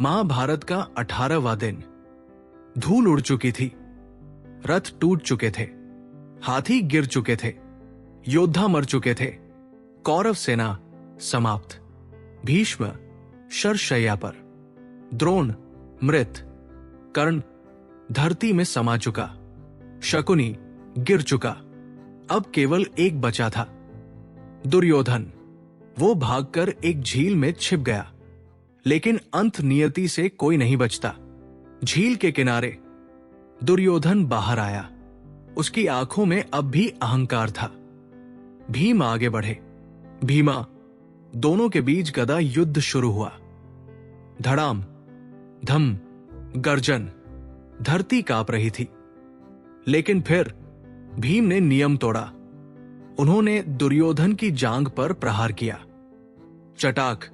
महाभारत का 18वां दिन। धूल उड़ चुकी थी, रथ टूट चुके थे, हाथी गिर चुके थे, योद्धा मर चुके थे, कौरव सेना समाप्त। भीष्म शरशय्या पर, द्रोण मृत, कर्ण धरती में समा चुका, शकुनी गिर चुका। अब केवल एक बचा था, दुर्योधन। वो भागकर एक झील में छिप गया, लेकिन अंत नियति से कोई नहीं बचता। झील के किनारे दुर्योधन बाहर आया। उसकी आंखों में अब भी अहंकार था। भीम आगे बढ़े। भीमा, दोनों के बीच गदा युद्ध शुरू हुआ। धड़ाम, धम, गर्जन, धरती कांप रही थी। लेकिन फिर भीम ने नियम तोड़ा। उन्होंने दुर्योधन की जांघ पर प्रहार किया। चटाक,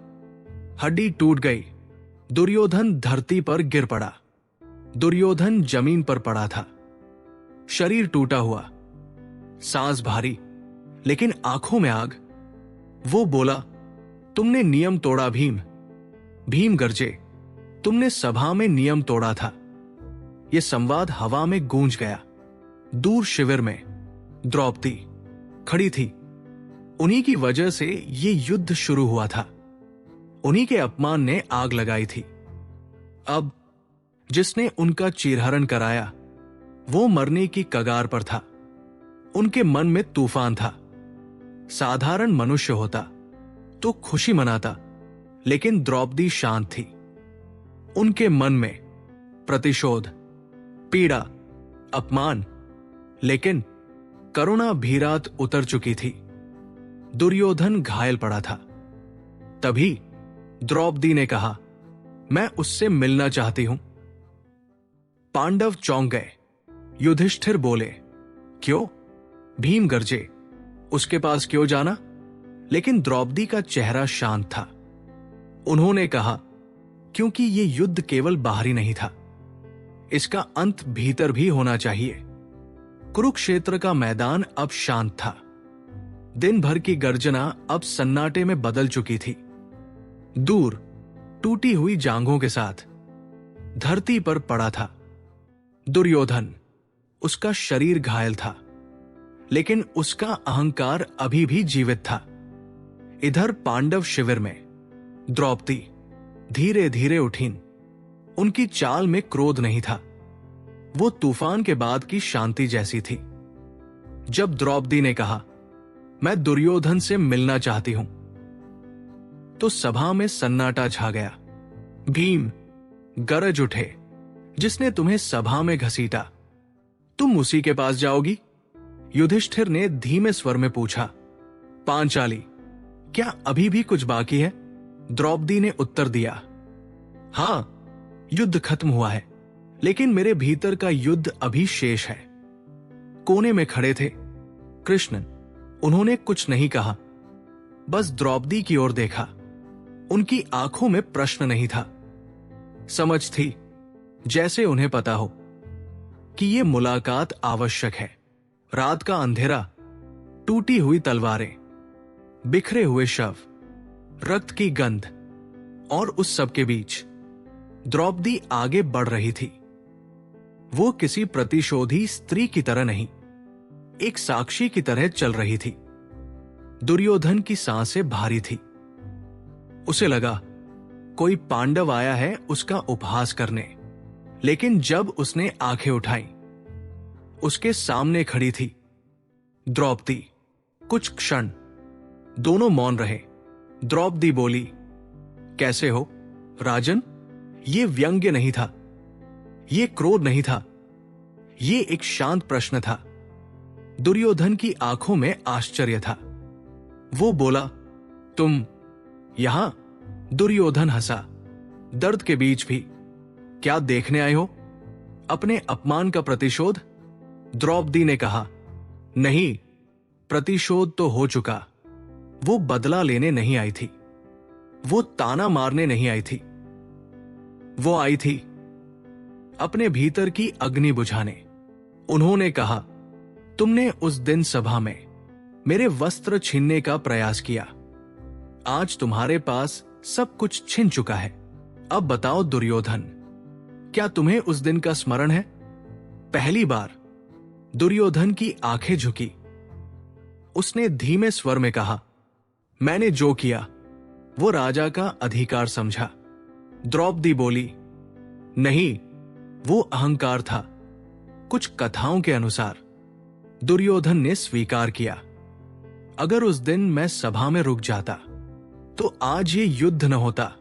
हड्डी टूट गई। दुर्योधन धरती पर गिर पड़ा। दुर्योधन जमीन पर पड़ा था, शरीर टूटा हुआ, सांस भारी, लेकिन आंखों में आग। वो बोला, तुमने नियम तोड़ा भीम। भीम गरजे, तुमने सभा में नियम तोड़ा था। यह संवाद हवा में गूंज गया। दूर शिविर में द्रौपदी खड़ी थी। उन्हीं की वजह से ये युद्ध शुरू हुआ था। उन्हीं के अपमान ने आग लगाई थी। अब जिसने उनका चीरहरण कराया, वो मरने की कगार पर था। उनके मन में तूफान था। साधारण मनुष्य होता तो खुशी मनाता, लेकिन द्रौपदी शांत थी। उनके मन में प्रतिशोध, पीड़ा, अपमान, लेकिन करुणा भी रात उतर चुकी थी। दुर्योधन घायल पड़ा था। तभी द्रौपदी ने कहा, मैं उससे मिलना चाहती हूं। पांडव चौंक गए। युधिष्ठिर बोले, क्यों? भीम गरजे, उसके पास क्यों जाना? लेकिन द्रौपदी का चेहरा शांत था। उन्होंने कहा, क्योंकि यह युद्ध केवल बाहरी नहीं था, इसका अंत भीतर भी होना चाहिए। कुरुक्षेत्र का मैदान अब शांत था। दिन भर की गर्जना अब सन्नाटे में बदल चुकी थी। दूर टूटी हुई जांघों के साथ धरती पर पड़ा था दुर्योधन। उसका शरीर घायल था, लेकिन उसका अहंकार अभी भी जीवित था। इधर पांडव शिविर में द्रौपदी धीरे धीरे उठीं। उनकी चाल में क्रोध नहीं था। वो तूफान के बाद की शांति जैसी थी। जब द्रौपदी ने कहा, मैं दुर्योधन से मिलना चाहती हूं, तो सभा में सन्नाटा छा गया। भीम गरज उठे, जिसने तुम्हें सभा में घसीटा, तुम उसी के पास जाओगी? युधिष्ठिर ने धीमे स्वर में पूछा। पांचाली, क्या अभी भी कुछ बाकी है? द्रौपदी ने उत्तर दिया, हां, युद्ध खत्म हुआ है, लेकिन मेरे भीतर का युद्ध अभी शेष है। कोने में खड़े थे कृष्ण। उन्होंने कुछ नहीं कहा, बस द्रौपदी की ओर देखा। उनकी आंखों में प्रश्न नहीं था, समझ थी, जैसे उन्हें पता हो कि यह मुलाकात आवश्यक है। रात का अंधेरा, टूटी हुई तलवारें, बिखरे हुए शव, रक्त की गंध, और उस सब के बीच द्रौपदी आगे बढ़ रही थी। वो किसी प्रतिशोधी स्त्री की तरह नहीं, एक साक्षी की तरह चल रही थी। दुर्योधन की सांसें भारी थी। उसे लगा कोई पांडव आया है उसका उपहास करने। लेकिन जब उसने आंखें उठाई, उसके सामने खड़ी थी द्रौपदी। कुछ क्षण दोनों मौन रहे। द्रौपदी बोली, कैसे हो राजन? ये व्यंग्य नहीं था, ये क्रोध नहीं था, ये एक शांत प्रश्न था। दुर्योधन की आंखों में आश्चर्य था। वो बोला, तुम यहां? दुर्योधन हंसा, दर्द के बीच भी। क्या देखने आए हो? अपने अपमान का प्रतिशोध? द्रौपदी ने कहा, नहीं, प्रतिशोध तो हो चुका। वो बदला लेने नहीं आई थी, वो ताना मारने नहीं आई थी। वो आई थी अपने भीतर की अग्नि बुझाने। उन्होंने कहा, तुमने उस दिन सभा में मेरे वस्त्र छीनने का प्रयास किया। आज तुम्हारे पास सब कुछ छिन चुका है। अब बताओ दुर्योधन, क्या तुम्हें उस दिन का स्मरण है? पहली बार दुर्योधन की आंखें झुकी। उसने धीमे स्वर में कहा, मैंने जो किया वो राजा का अधिकार समझा। द्रौपदी बोली, नहीं, वो अहंकार था। कुछ कथाओं के अनुसार दुर्योधन ने स्वीकार किया, अगर उस दिन मैं सभा में रुक जाता तो आज ये युद्ध न होता।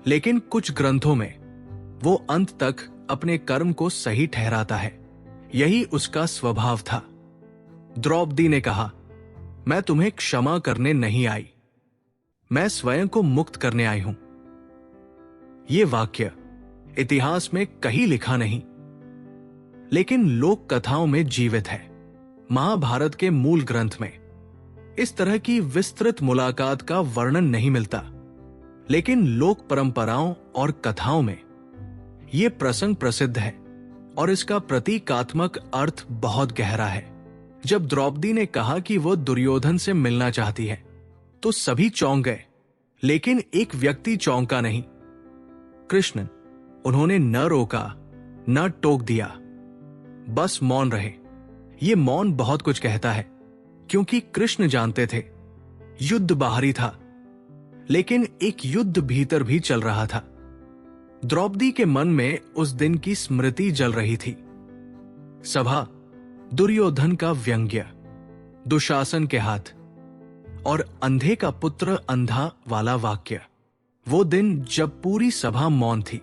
लेकिन कुछ ग्रंथों में वो अंत तक अपने कर्म को सही ठहराता है, यही उसका स्वभाव था। द्रौपदी ने कहा, मैं तुम्हें क्षमा करने नहीं आई, मैं स्वयं को मुक्त करने आई हूं। ये वाक्य इतिहास में कहीं लिखा नहीं, लेकिन लोक कथाओं में जीवित है। महाभारत के मूल ग्रंथ में इस तरह की विस्तृत मुलाकात का वर्णन नहीं मिलता, लेकिन लोक परंपराओं और कथाओं में यह प्रसंग प्रसिद्ध है और इसका प्रतीकात्मक अर्थ बहुत गहरा है। जब द्रौपदी ने कहा कि वो दुर्योधन से मिलना चाहती है तो सभी चौंक गए, लेकिन एक व्यक्ति चौंका नहीं, कृष्ण। उन्होंने न रोका न टोक दिया, बस मौन रहे। ये मौन बहुत कुछ कहता है, क्योंकि कृष्ण जानते थे युद्ध बाहरी था, लेकिन एक युद्ध भीतर भी चल रहा था। द्रौपदी के मन में उस दिन की स्मृति जल रही थी। सभा, दुर्योधन का व्यंग्य, दुशासन के हाथ और अंधे का पुत्र अंधा वाला वाक्य, वो दिन जब पूरी सभा मौन थी।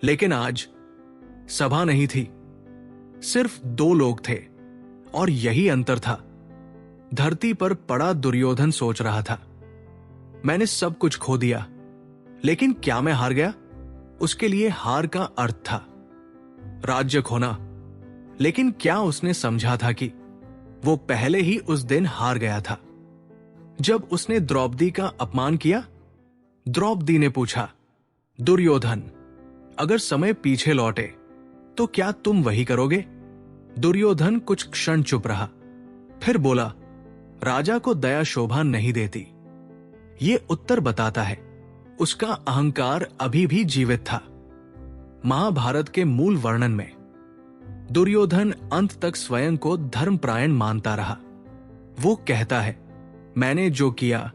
लेकिन आज सभा नहीं थी, सिर्फ दो लोग थे और यही अंतर था। धरती पर पड़ा दुर्योधन सोच रहा था, मैंने सब कुछ खो दिया, लेकिन क्या मैं हार गया? उसके लिए हार का अर्थ था राज्य खोना, लेकिन क्या उसने समझा था कि वो पहले ही उस दिन हार गया था? जब उसने द्रौपदी का अपमान किया, द्रौपदी ने पूछा, दुर्योधन, अगर समय पीछे लौटे तो क्या तुम वही करोगे? दुर्योधन कुछ क्षण चुप रहा, फिर बोला, राजा को दया शोभा नहीं देती। ये उत्तर बताता है उसका अहंकार अभी भी जीवित था। महाभारत के मूल वर्णन में दुर्योधन अंत तक स्वयं को धर्मपरायण मानता रहा। वो कहता है, मैंने जो किया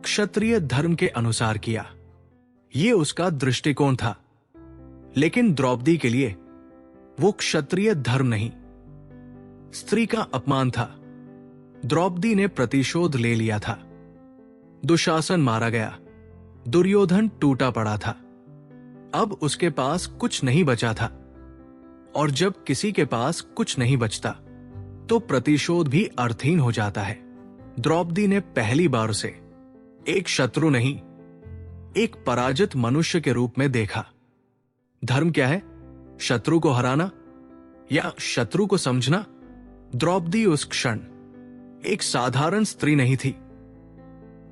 क्षत्रिय धर्म के अनुसार किया। ये उसका दृष्टिकोण था, लेकिन द्रौपदी के लिए वो क्षत्रिय धर्म नहीं, स्त्री का अपमान था। द्रौपदी ने प्रतिशोध ले लिया था। दुशासन मारा गया, दुर्योधन टूटा पड़ा था। अब उसके पास कुछ नहीं बचा था, और जब किसी के पास कुछ नहीं बचता तो प्रतिशोध भी अर्थहीन हो जाता है। द्रौपदी ने पहली बार उसे एक शत्रु नहीं, एक पराजित मनुष्य के रूप में देखा। धर्म क्या है? शत्रु को हराना या शत्रु को समझना? द्रौपदी उस क्षण एक साधारण स्त्री नहीं थी,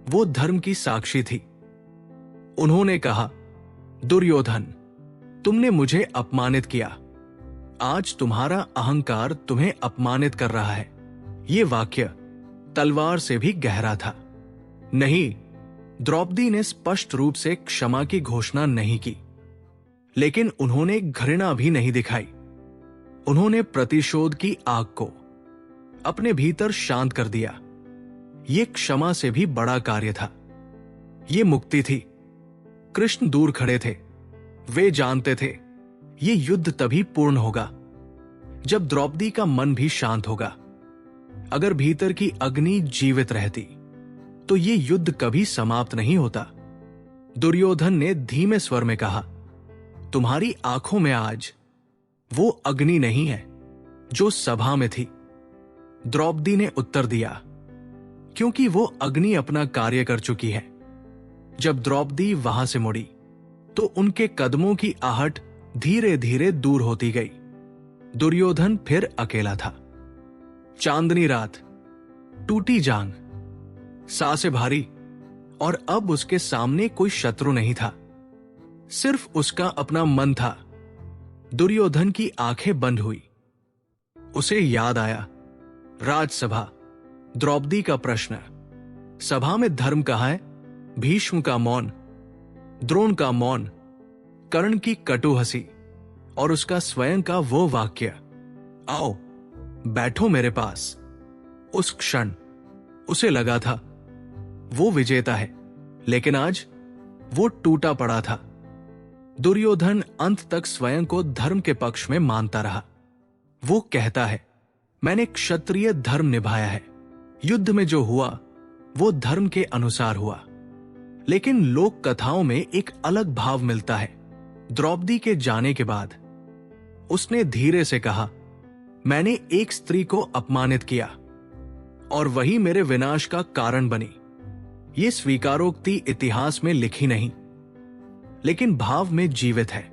वो धर्म की साक्षी थी। उन्होंने कहा, दुर्योधन, तुमने मुझे अपमानित किया, आज तुम्हारा अहंकार तुम्हें अपमानित कर रहा है। यह वाक्य तलवार से भी गहरा था। नहीं, द्रौपदी ने स्पष्ट रूप से क्षमा की घोषणा नहीं की, लेकिन उन्होंने घृणा भी नहीं दिखाई। उन्होंने प्रतिशोध की आग को अपने भीतर शांत कर दिया। यह क्षमा से भी बड़ा कार्य था। यह मुक्ति थी। कृष्ण दूर खड़े थे, वे जानते थे यह युद्ध तभी पूर्ण होगा जब द्रौपदी का मन भी शांत होगा। अगर भीतर की अग्नि जीवित रहती तो यह युद्ध कभी समाप्त नहीं होता। दुर्योधन ने धीमे स्वर में कहा, तुम्हारी आंखों में आज वो अग्नि नहीं है जो सभा में थी। द्रौपदी ने उत्तर दिया, क्योंकि वो अग्नि अपना कार्य कर चुकी है। जब द्रौपदी वहां से मुड़ी तो उनके कदमों की आहट धीरे धीरे दूर होती गई। दुर्योधन फिर अकेला था। चांदनी रात, टूटी जांग, सांसें भारी, और अब उसके सामने कोई शत्रु नहीं था, सिर्फ उसका अपना मन था। दुर्योधन की आंखें बंद हुई। उसे याद आया राजसभा, द्रौपदी का प्रश्न, सभा में धर्म कहाँ है? भीष्म का मौन, द्रोण का मौन, कर्ण की कटु हंसी और उसका स्वयं का वो वाक्य, आओ बैठो मेरे पास, उस क्षण उसे लगा था वो विजेता है, लेकिन आज वो टूटा पड़ा था। दुर्योधन अंत तक स्वयं को धर्म के पक्ष में मानता रहा। वो कहता है, मैंने क्षत्रिय धर्म निभाया है, युद्ध में जो हुआ वो धर्म के अनुसार हुआ। लेकिन लोक कथाओं में एक अलग भाव मिलता है। द्रौपदी के जाने के बाद उसने धीरे से कहा, मैंने एक स्त्री को अपमानित किया और वही मेरे विनाश का कारण बनी। ये स्वीकारोक्ति इतिहास में लिखी नहीं, लेकिन भाव में जीवित है।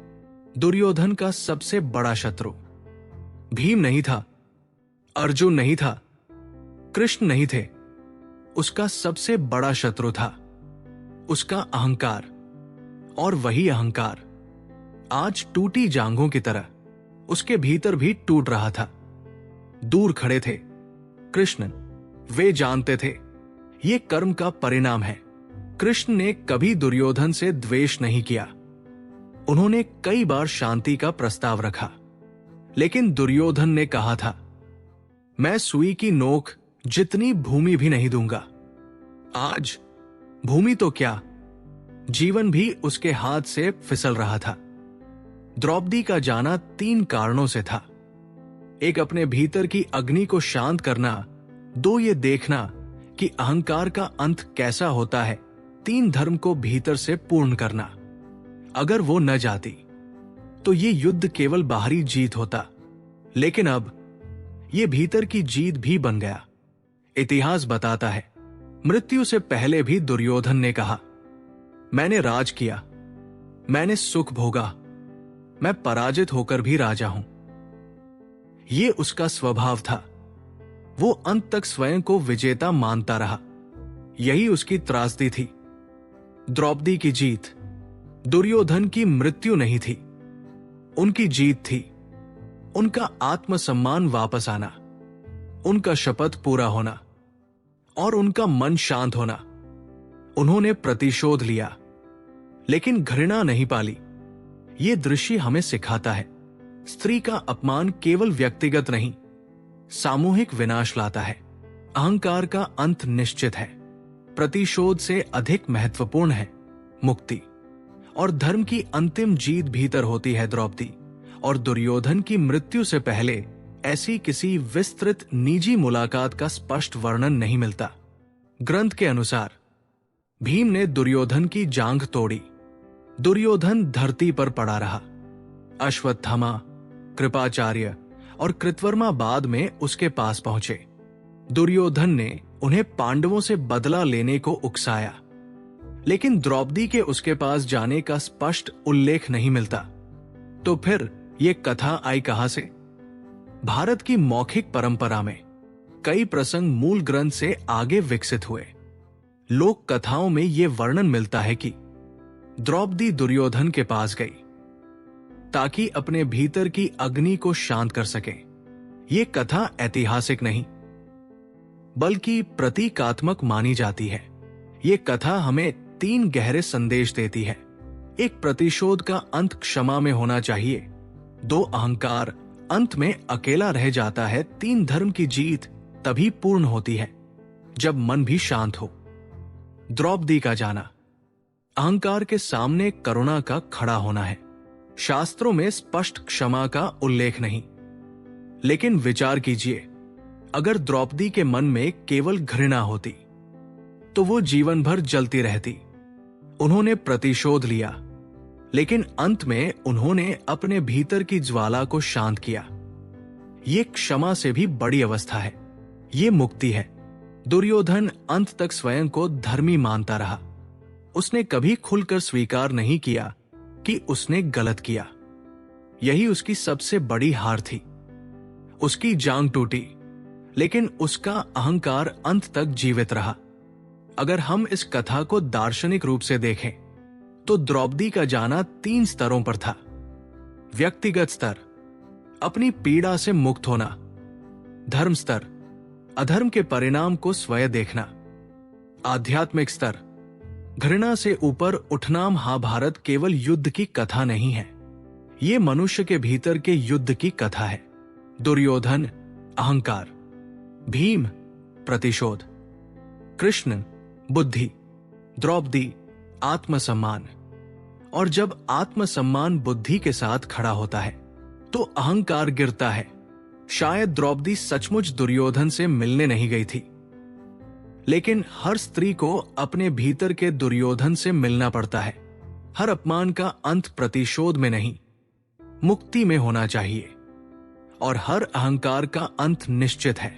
दुर्योधन का सबसे बड़ा शत्रु भीम नहीं था, अर्जुन नहीं था, कृष्ण नहीं थे। उसका सबसे बड़ा शत्रु था उसका अहंकार, और वही अहंकार आज टूटी जांघों की तरह उसके भीतर भी टूट रहा था। दूर खड़े थे कृष्ण, वे जानते थे ये कर्म का परिणाम है। कृष्ण ने कभी दुर्योधन से द्वेष नहीं किया। उन्होंने कई बार शांति का प्रस्ताव रखा, लेकिन दुर्योधन ने कहा था, मैं सुई की नोक जितनी भूमि भी नहीं दूंगा। आज भूमि तो क्या, जीवन भी उसके हाथ से फिसल रहा था। द्रौपदी का जाना 3 कारणों से था। एक, अपने भीतर की अग्नि को शांत करना। 2, ये देखना कि अहंकार का अंत कैसा होता है। 3, धर्म को भीतर से पूर्ण करना। अगर वो न जाती तो ये युद्ध केवल बाहरी जीत होता, लेकिन अब ये भीतर की जीत भी बन गया। इतिहास बताता है, मृत्यु से पहले भी दुर्योधन ने कहा, मैंने राज किया, मैंने सुख भोगा, मैं पराजित होकर भी राजा हूं। ये उसका स्वभाव था। वो अंत तक स्वयं को विजेता मानता रहा। यही उसकी त्रासदी थी। द्रौपदी की जीत दुर्योधन की मृत्यु नहीं थी, उनकी जीत थी उनका आत्मसम्मान वापस आना, उनका शपथ पूरा होना और उनका मन शांत होना। उन्होंने प्रतिशोध लिया, लेकिन घृणा नहीं पाली। ये दृश्य हमें सिखाता है, स्त्री का अपमान केवल व्यक्तिगत नहीं, सामूहिक विनाश लाता है। अहंकार का अंत निश्चित है। प्रतिशोध से अधिक महत्वपूर्ण है मुक्ति, और धर्म की अंतिम जीत भीतर होती है। द्रौपदी और दुर्योधन की मृत्यु से पहले ऐसी किसी विस्तृत निजी मुलाकात का स्पष्ट वर्णन नहीं मिलता। ग्रंथ के अनुसार भीम ने दुर्योधन की जांघ तोड़ी। दुर्योधन धरती पर पड़ा रहा। अश्वत्थामा, कृपाचार्य और कृतवर्मा बाद में उसके पास पहुंचे। दुर्योधन ने उन्हें पांडवों से बदला लेने को उकसाया, लेकिन द्रौपदी के उसके पास जाने का स्पष्ट उल्लेख नहीं मिलता। तो फिर ये कथा आई कहां से? भारत की मौखिक परंपरा में कई प्रसंग मूल ग्रंथ से आगे विकसित हुए। लोक कथाओं में यह वर्णन मिलता है कि द्रौपदी दुर्योधन के पास गई ताकि अपने भीतर की अग्नि को शांत कर सके। ये कथा ऐतिहासिक नहीं बल्कि प्रतीकात्मक मानी जाती है। ये कथा हमें 3 गहरे संदेश देती है। 1, प्रतिशोध का अंत क्षमा में होना चाहिए। 2, अहंकार अंत में अकेला रह जाता है। 3, धर्म की जीत तभी पूर्ण होती है जब मन भी शांत हो। द्रौपदी का जाना अहंकार के सामने करुणा का खड़ा होना है। शास्त्रों में स्पष्ट क्षमा का उल्लेख नहीं, लेकिन विचार कीजिए, अगर द्रौपदी के मन में केवल घृणा होती तो वो जीवन भर जलती रहती। उन्होंने प्रतिशोध लिया, लेकिन अंत में उन्होंने अपने भीतर की ज्वाला को शांत किया। ये क्षमा से भी बड़ी अवस्था है। ये मुक्ति है। दुर्योधन अंत तक स्वयं को धर्मी मानता रहा। उसने कभी खुलकर स्वीकार नहीं किया कि उसने गलत किया। यही उसकी सबसे बड़ी हार थी। उसकी जांग टूटी, लेकिन उसका अहंकार अंत तक जीवित रहा। अगर हम इस कथा को दार्शनिक रूप से देखें तो द्रौपदी का जाना 3 स्तरों पर था। व्यक्तिगत स्तर, अपनी पीड़ा से मुक्त होना। धर्म स्तर, अधर्म के परिणाम को स्वयं देखना। आध्यात्मिक स्तर, घृणा से ऊपर उठना महाभारत केवल युद्ध की कथा नहीं है, ये मनुष्य के भीतर के युद्ध की कथा है। दुर्योधन अहंकार, भीम प्रतिशोध, कृष्ण बुद्धि, द्रौपदी आत्मसम्मान। और जब आत्मसम्मान बुद्धि के साथ खड़ा होता है तो अहंकार गिरता है। शायद द्रौपदी सचमुच दुर्योधन से मिलने नहीं गई थी, लेकिन हर स्त्री को अपने भीतर के दुर्योधन से मिलना पड़ता है। हर अपमान का अंत प्रतिशोध में नहीं, मुक्ति में होना चाहिए। और हर अहंकार का अंत निश्चित है।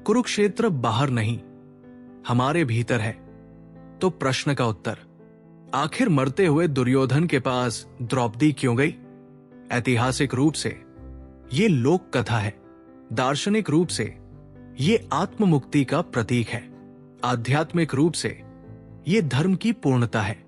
कुरुक्षेत्र बाहर नहीं, हमारे भीतर है। तो प्रश्न का उत्तर, आखिर मरते हुए दुर्योधन के पास द्रौपदी क्यों गई? ऐतिहासिक रूप से ये लोक कथा है, दार्शनिक रूप से ये आत्ममुक्ति का प्रतीक है, आध्यात्मिक रूप से ये धर्म की पूर्णता है।